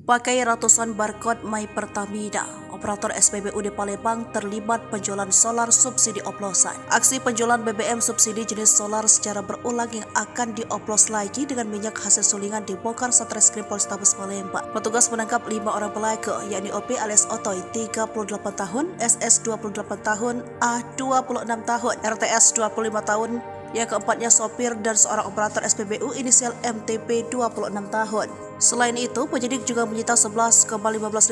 Pakai ratusan barcode My Pertamina, operator SPBU di Palembang terlibat penjualan solar subsidi oplosan. Aksi penjualan BBM subsidi jenis solar secara berulang yang akan dioplos lagi dengan minyak hasil sulingan dibongkar Satreskrim Polrestabes Palembang. Petugas menangkap 5 orang pelaku, yakni OP alias Otoy 38 tahun, SS 28 tahun, A 26 tahun, RTS 25 tahun, yang keempatnya sopir dan seorang operator SPBU inisial MTP 26 tahun. Selain itu, penyidik juga menyita 11,15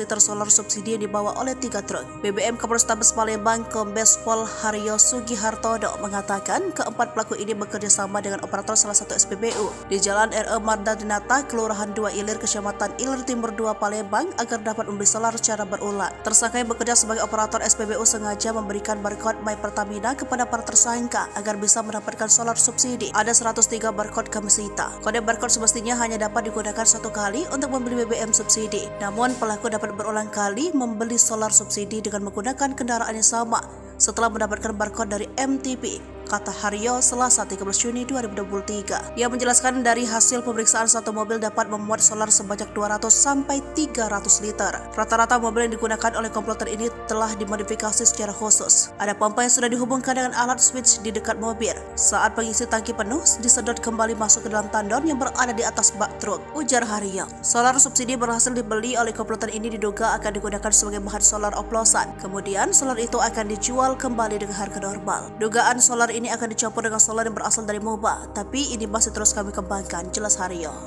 liter solar subsidi yang dibawa oleh 3 truk. BBM Kapolrestabes Palembang Kombes Pol Haryo Sugihartodo mengatakan keempat pelaku ini bekerja sama dengan operator salah satu SPBU di Jalan RE Mardadinata, Kelurahan 2 Ilir, Kecamatan Ilir Timur 2 Palembang agar dapat membeli solar secara berulang. Tersangka yang bekerja sebagai operator SPBU sengaja memberikan barcode My Pertamina kepada para tersangka agar bisa mendapatkan solar subsidi. Ada 103 barcode kami sita. Kode barcode semestinya hanya dapat digunakan satu kali untuk membeli BBM subsidi. Namun pelaku dapat berulang kali membeli solar subsidi dengan menggunakan kendaraan yang sama setelah mendapatkan barcode dari MTP, kata Haryo Selasa 13 Juni 2023. Ia menjelaskan dari hasil pemeriksaan satu mobil dapat memuat solar sebanyak 200 sampai 300 liter. Rata-rata mobil yang digunakan oleh komplotan ini telah dimodifikasi secara khusus. Ada pompa yang sudah dihubungkan dengan alat switch di dekat mobil. Saat pengisi tangki penuh, disedot kembali masuk ke dalam tandon yang berada di atas bak truk, ujar Haryo. Solar subsidi berhasil dibeli oleh komplotan ini diduga akan digunakan sebagai bahan solar oplosan. Kemudian solar itu akan dijual kembali dengan harga normal. Dugaan solar ini akan dicampur dengan solar yang berasal dari MOBA, tapi ini masih terus kami kembangkan, jelas Haryo.